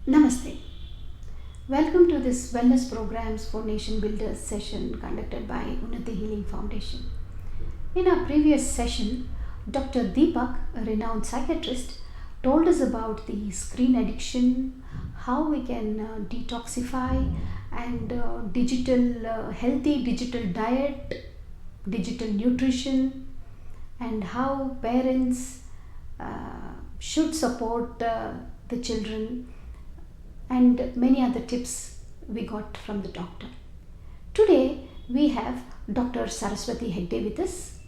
Namaste. Welcome to this Wellness Programs for Nation Builders session conducted by Unnati Healing Foundation. In our previous session, Dr. Deepak, a renowned psychiatrist, told us about the screen addiction, how we can detoxify, and healthy digital diet, digital nutrition, and how parents should support the children, and many other tips we got from the doctor. Today we have Dr. Saraswati Hegde with us.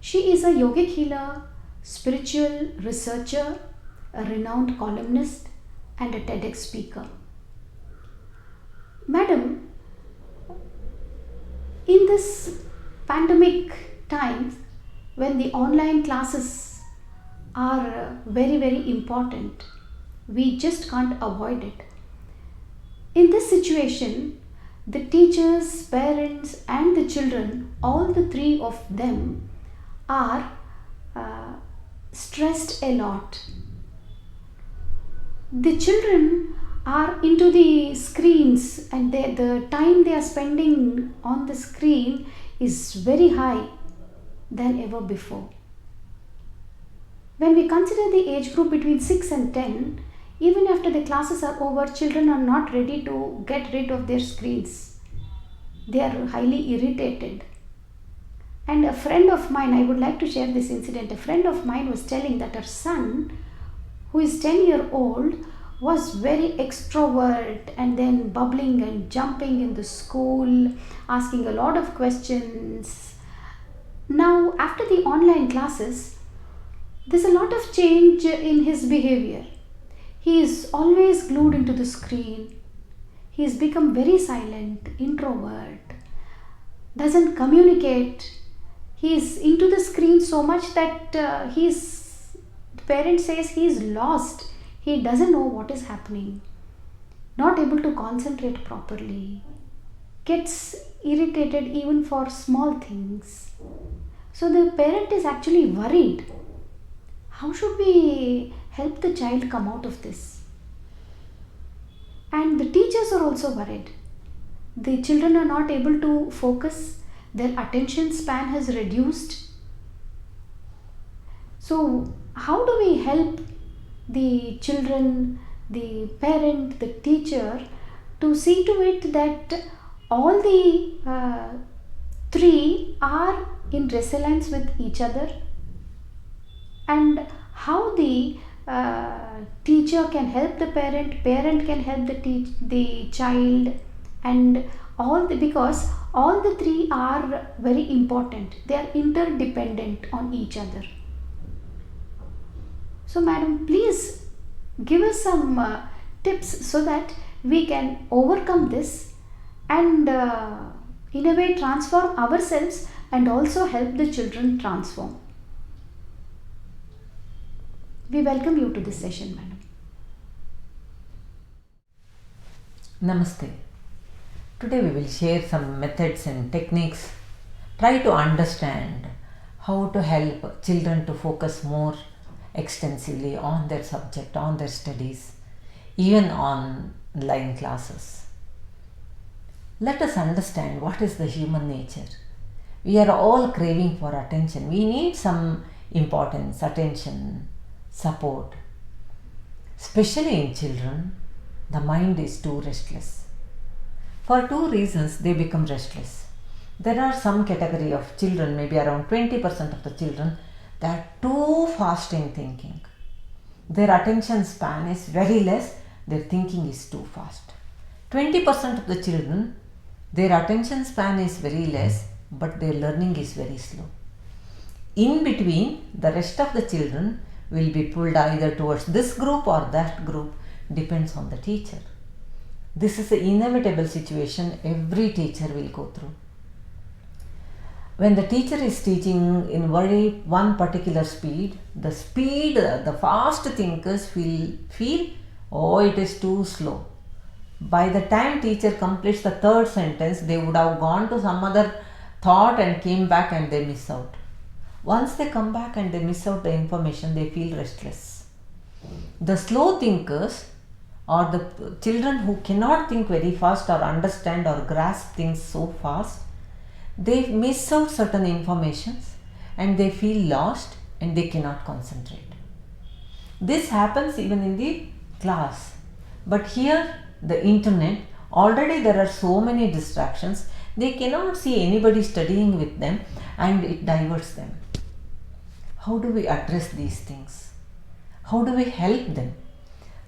She is a yogic healer, spiritual researcher, a renowned columnist, and a TEDx speaker. Madam, in this pandemic times when the online classes are very important, we just can't avoid it. In this situation, the teachers, parents, and the children, all the three of them, are stressed a lot. The children are into the screens, and the time they are spending on the screen is very high than ever before. When we consider the age group between 6 and 10, even after the classes are over, children are not ready to get rid of their screens. They are highly irritated. And a friend of mine, I would like to share this incident. A friend of mine was telling that her son, who is 10-year-old, was very extrovert and then bubbling and jumping in the school, asking a lot of questions. Now, after the online classes, there's a lot of change in his behavior. He is always glued into the screen. He has become very silent, introvert, doesn't communicate. He is into the screen so much that the parent says he is lost. He doesn't know what is happening, not able to concentrate properly, gets irritated even for small things. So the parent is actually worried. How should we help the child come out of this? And the teachers are also worried. The children are not able to focus. Their attention span has reduced. So how do we help the children, the parent, the teacher to see to it that all the three are in resonance with each other? And how the teacher can help the parent can help the child, and because all the three are very important. They are interdependent on each other. So madam, please give us some tips so that we can overcome this and in a way transform ourselves and also help the children transform. We welcome you to this session, madam. Namaste. Today we will share some methods and techniques, try to understand how to help children to focus more extensively on their subject, on their studies, even online classes. Let us understand what is the human nature. We are all craving for attention. We need some importance, attention, support. Especially in children, the mind is too restless. For two reasons they become restless. There are some category of children, maybe around 20% of the children, that are too fast in thinking. Their attention span is very less, their thinking is too fast. 20% of the children, their attention span is very less, but their learning is very slow. In between, the rest of the children will be pulled either towards this group or that group, depends on the teacher. This is an inevitable situation every teacher will go through. When the teacher is teaching in one particular speed, the fast thinkers feel, oh, it is too slow. By the time teacher completes the third sentence, they would have gone to some other thought and came back and they miss out. Once they come back and they miss out the information, they feel restless. The slow thinkers or the children who cannot think very fast or understand or grasp things so fast, they miss out certain informations and they feel lost and they cannot concentrate. This happens even in the class. But here, the internet, already there are so many distractions, they cannot see anybody studying with them and it diverts them. How do we address these things? How do we help them?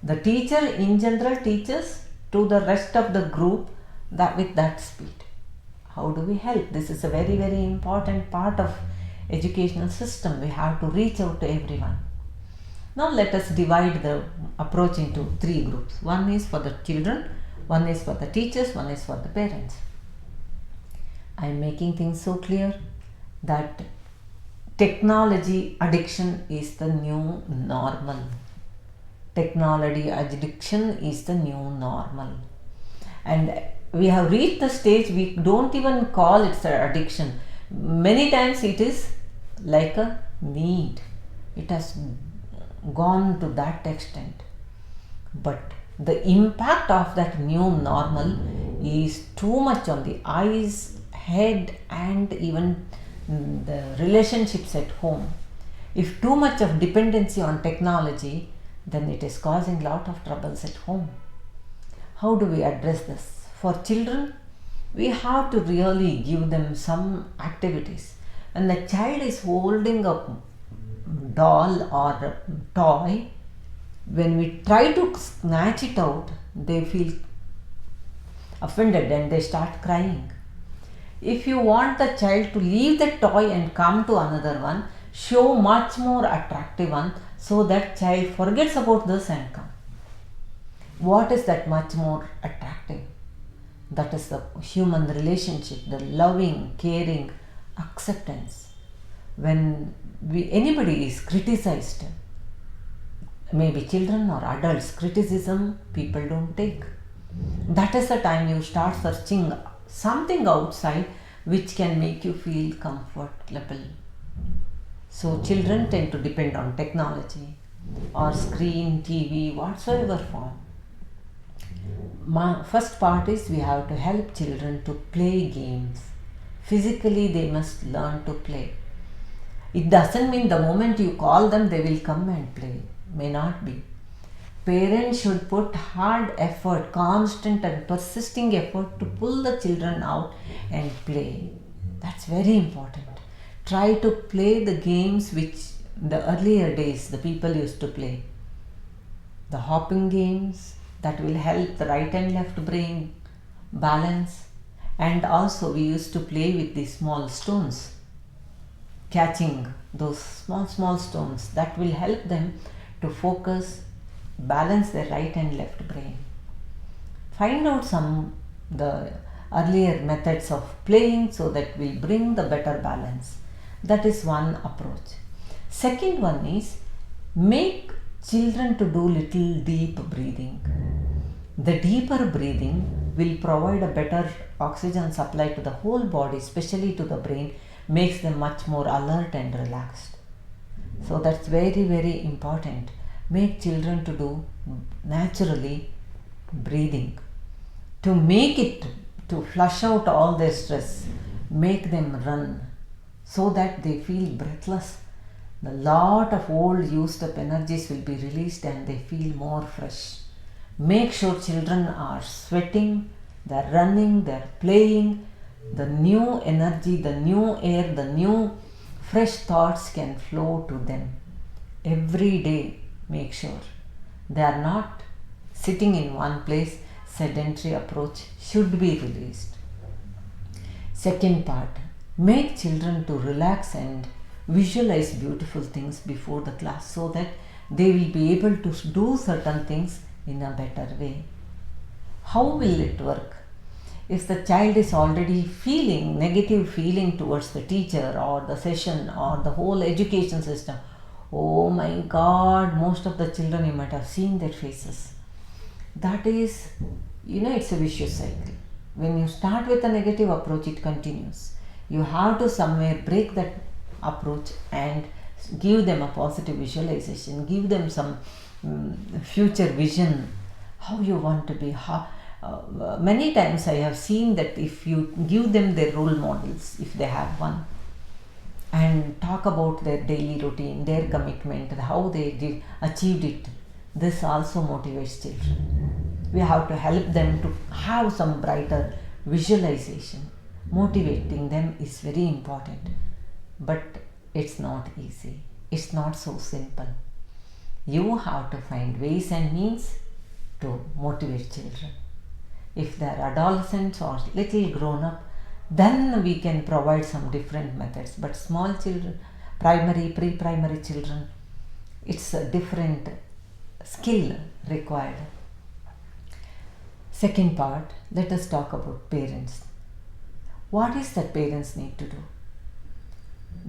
The teacher in general teaches to the rest of the group that with that speed. How do we help? This is a very, very important part of educational system. We have to reach out to everyone. Now let us divide the approach into 3 groups. One is for the children, one is for the teachers, one is for the parents. I am making things so clear that technology addiction is the new normal. Technology addiction is the new normal. And we have reached the stage we don't even call it an addiction. Many times it is like a need. It has gone to that extent. But the impact of that new normal is too much on the eyes, head, and even the relationships at home. If too much of dependency on technology, then it is causing lot of troubles at home. How do we address this? For children, we have to really give them some activities. And the child is holding a doll or a toy, when we try to snatch it out, they feel offended and they start crying. If you want the child to leave the toy and come to another one, show much more attractive one so that child forgets about this and come. What is that much more attractive? That is the human relationship, the loving, caring, acceptance. When anybody is criticized, maybe children or adults, criticism people don't take. That is the time you start searching something outside which can make you feel comfortable. So children tend to depend on technology or screen, TV, whatsoever form. My first part is we have to help children to play games. Physically they must learn to play. It doesn't mean the moment you call them they will come and play. May not be. Parents should put hard effort, constant and persisting effort to pull the children out and play. That's very important. Try to play the games which the earlier days the people used to play. The hopping games that will help the right and left brain balance, and also we used to play with these small stones, catching those small stones that will help them to focus, balance their right and left brain. Find out the earlier methods of playing so that will bring the better balance. That is one approach. Second one is make children to do little deep breathing. The deeper breathing will provide a better oxygen supply to the whole body, especially to the brain, makes them much more alert and relaxed. So that's very, very important. Make children to do naturally breathing. To make it, to flush out all their stress, make them run so that they feel breathless. The lot of old used up energies will be released and they feel more fresh. Make sure children are sweating, they are running, they are playing. The new energy, the new air, the new fresh thoughts can flow to them. Every day make sure they are not sitting in one place. Sedentary approach should be released. Second part, make children to relax and visualize beautiful things before the class so that they will be able to do certain things in a better way. How will it work? If the child is already feeling negative feeling towards the teacher or the session or the whole education system, oh my God, most of the children you might have seen their faces. That is, it's a vicious cycle. When you start with a negative approach, it continues. You have to somewhere break that approach and give them a positive visualization, give them some future vision, how you want to be. Many times I have seen that if you give them their role models, if they have one, and talk about their daily routine, their commitment, how they achieved it, this also motivates children. We have to help them to have some brighter visualization. Motivating them is very important, but it's not easy. It's not so simple. You have to find ways and means to motivate children. If they are adolescents or little grown up, then we can provide some different methods. But small children, primary, pre-primary children, it's a different skill required. Second part, let us talk about parents. What is that parents need to do?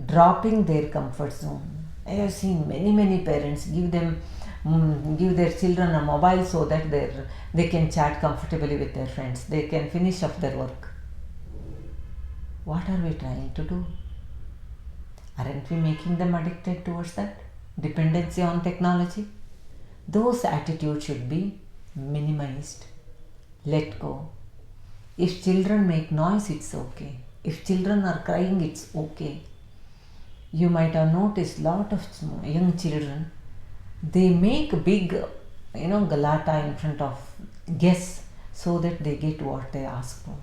Dropping their comfort zone. I have seen many parents give their children a mobile so that they can chat comfortably with their friends. They can finish up their work. What are we trying to do? Aren't we making them addicted towards that? Dependency on technology? Those attitudes should be minimized. Let go. If children make noise, it's okay. If children are crying, it's okay. You might have noticed lot of young children, they make big, galata in front of guests so that they get what they ask for.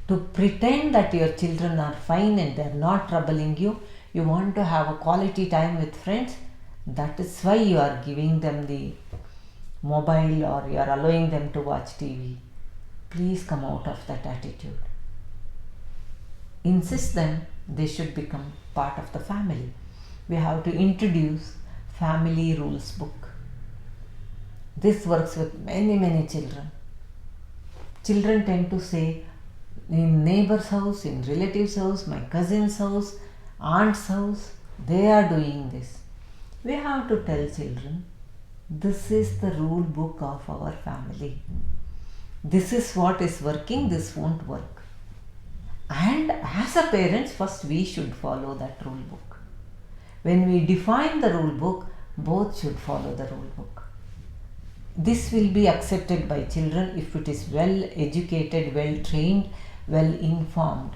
To pretend that your children are fine and they are not troubling you, you want to have a quality time with friends, that is why you are giving them the mobile or you are allowing them to watch TV. Please come out of that attitude. Insist them they should become part of the family. We have to introduce family rules book. This works with many children. Children tend to say, in neighbor's house, in relative's house, my cousin's house, aunt's house, they are doing this. We have to tell children, this is the rule book of our family. This is what is working, this won't work. And as a parents, first we should follow that rule book. When we define the rule book, both should follow the rule book. This will be accepted by children if it is well educated, well trained, well informed.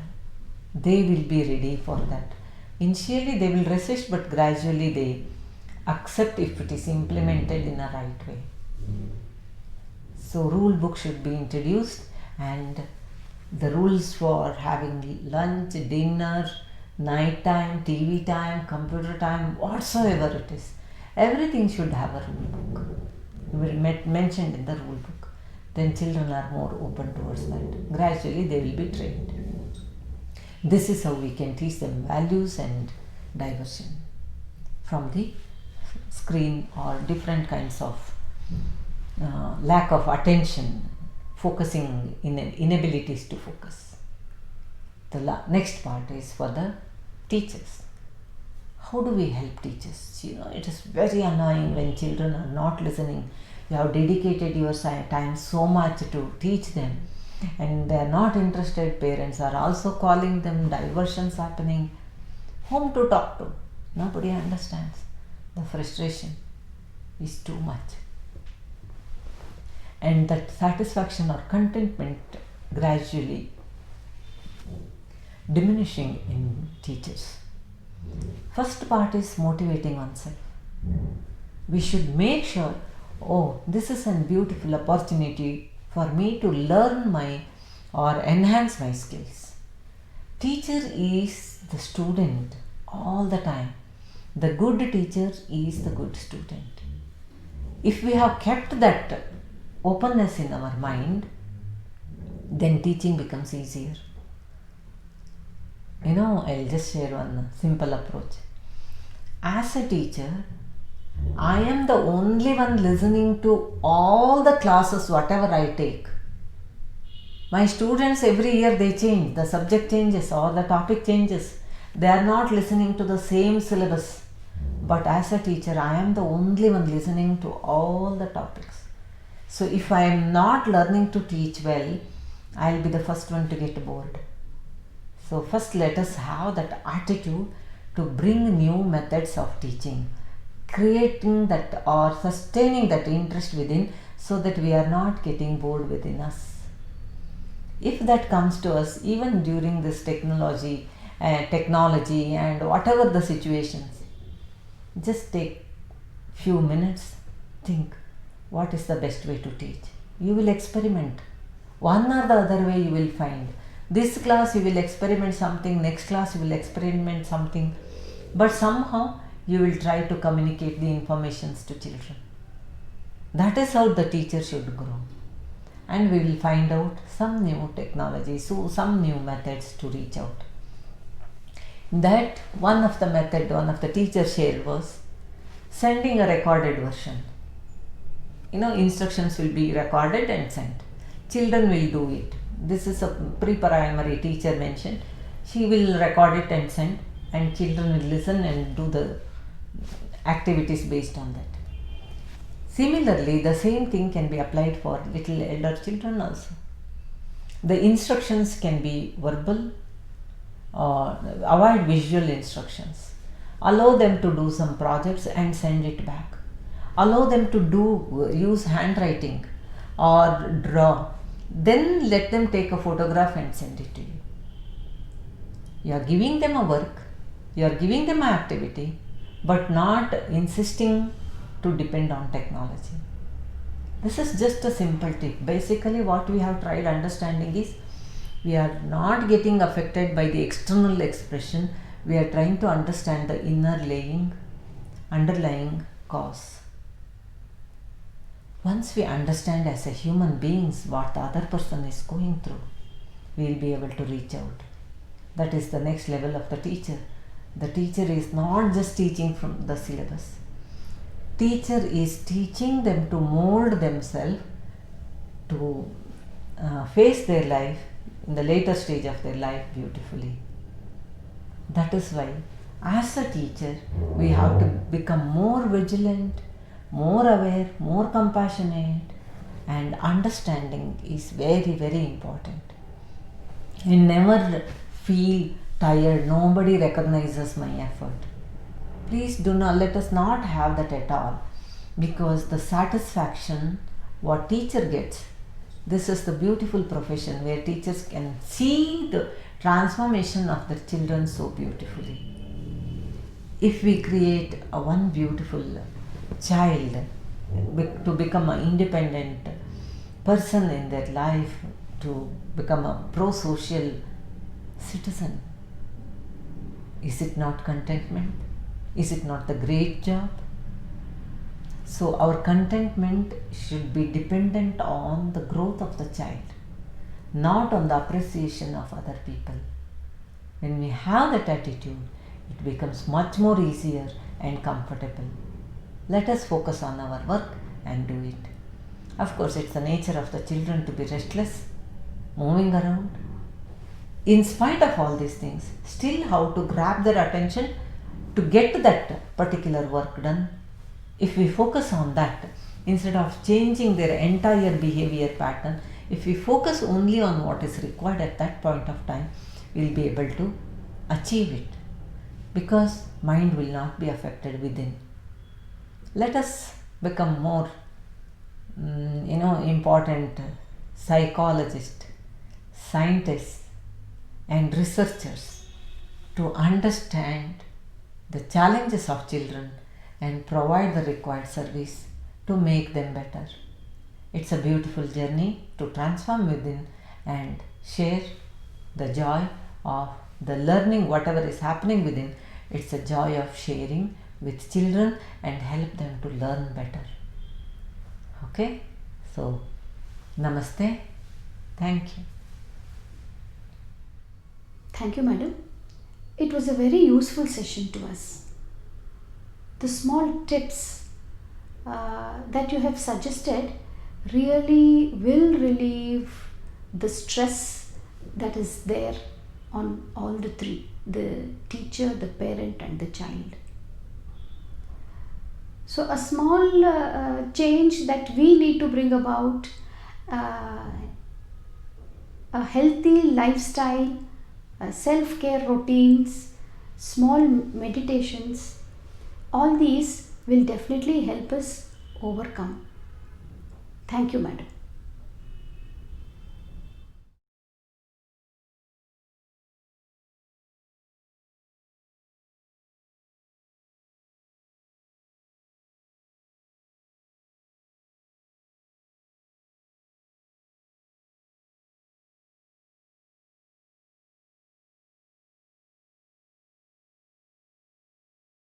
They will be ready for that. Initially they will resist, but gradually they accept if it is implemented in a right way. So rule book should be introduced, and the rules for having lunch, dinner, night time, TV time, computer time, whatsoever it is, everything should have a rule book. Mentioned in the rule book. Then children are more open towards that. Gradually they will be trained. This is how we can teach them values and diversion from the screen or different kinds of lack of attention, focusing inabilities to focus. The next part is for the teachers. How do we help teachers? It is very annoying when children are not listening. You have dedicated your time so much to teach them, and they are not interested. Parents are also calling them, diversions happening. Whom to talk to? Nobody understands. The frustration is too much. And that satisfaction or contentment gradually diminishing in teachers. First part is motivating oneself. We should make sure, this is a beautiful opportunity for me to learn or enhance my skills. Teacher is the student all the time. The good teacher is the good student. If we have kept that openness in our mind, then teaching becomes easier. I'll just share one simple approach. As a teacher, I am the only one listening to all the classes, whatever I take. My students every year they change, the subject changes or the topic changes. They are not listening to the same syllabus. But as a teacher, I am the only one listening to all the topics. So if I am not learning to teach well, I will be the first one to get bored. So first let us have that attitude to bring new methods of teaching, creating that or sustaining that interest within so that we are not getting bored within us. If that comes to us even during this technology and whatever the situations, just take few minutes, think what is the best way to teach. You will experiment. One or the other way you will find. This class you will experiment something, next class you will experiment something, but somehow you will try to communicate the informations to children. That is how the teacher should grow. And we will find out some new technology, so some new methods to reach out. That one of the teachers shared was sending a recorded version. Instructions will be recorded and sent. Children will do it. This is a pre-primary teacher mentioned. She will record it and send, and children will listen and do the activities based on that. Similarly, the same thing can be applied for little elder children also. The instructions can be verbal, or avoid visual instructions. Allow them to do some projects and send it back. Allow them to use handwriting or draw. Then let them take a photograph and send it to you. You are giving them a work, you are giving them an activity, but not insisting to depend on technology. This is just a simple tip. Basically what we have tried understanding is, we are not getting affected by the external expression, we are trying to understand the underlying cause. Once we understand as a human beings what the other person is going through, we will be able to reach out. That is the next level of the teacher. The teacher is not just teaching from the syllabus. Teacher is teaching them to mold themselves to face their life in the later stage of their life beautifully. That is why as a teacher we have to become more vigilant, more aware, more compassionate, and understanding is very, very important. And never feel tired, nobody recognizes my effort. Please let us not have that at all, because the satisfaction what teacher gets, this is the beautiful profession where teachers can see the transformation of their children so beautifully. If we create one beautiful child to become an independent person in their life, to become a pro-social citizen, is it not contentment? Is it not the great job? So our contentment should be dependent on the growth of the child, not on the appreciation of other people. When we have that attitude, it becomes much more easier and comfortable. Let us focus on our work and do it. Of course, it's the nature of the children to be restless, moving around. In spite of all these things, still how to grab their attention to get that particular work done. If we focus on that, instead of changing their entire behavior pattern, if we focus only on what is required at that point of time, we will be able to achieve it, because mind will not be affected within. Let us become more important psychologists, scientists and researchers to understand the challenges of children and provide the required service to make them better. It's a beautiful journey to transform within and share the joy of the learning. Whatever is happening within, it's a joy of sharing with children and help them to learn better. Okay, so namaste. Thank you. Thank you, madam. It was a very useful session to us. The small tips that you have suggested really will relieve the stress that is there on all the three, the teacher, the parent and the child. So a small change that we need to bring about, a healthy lifestyle, self-care routines, small meditations, all these will definitely help us overcome. Thank you, madam.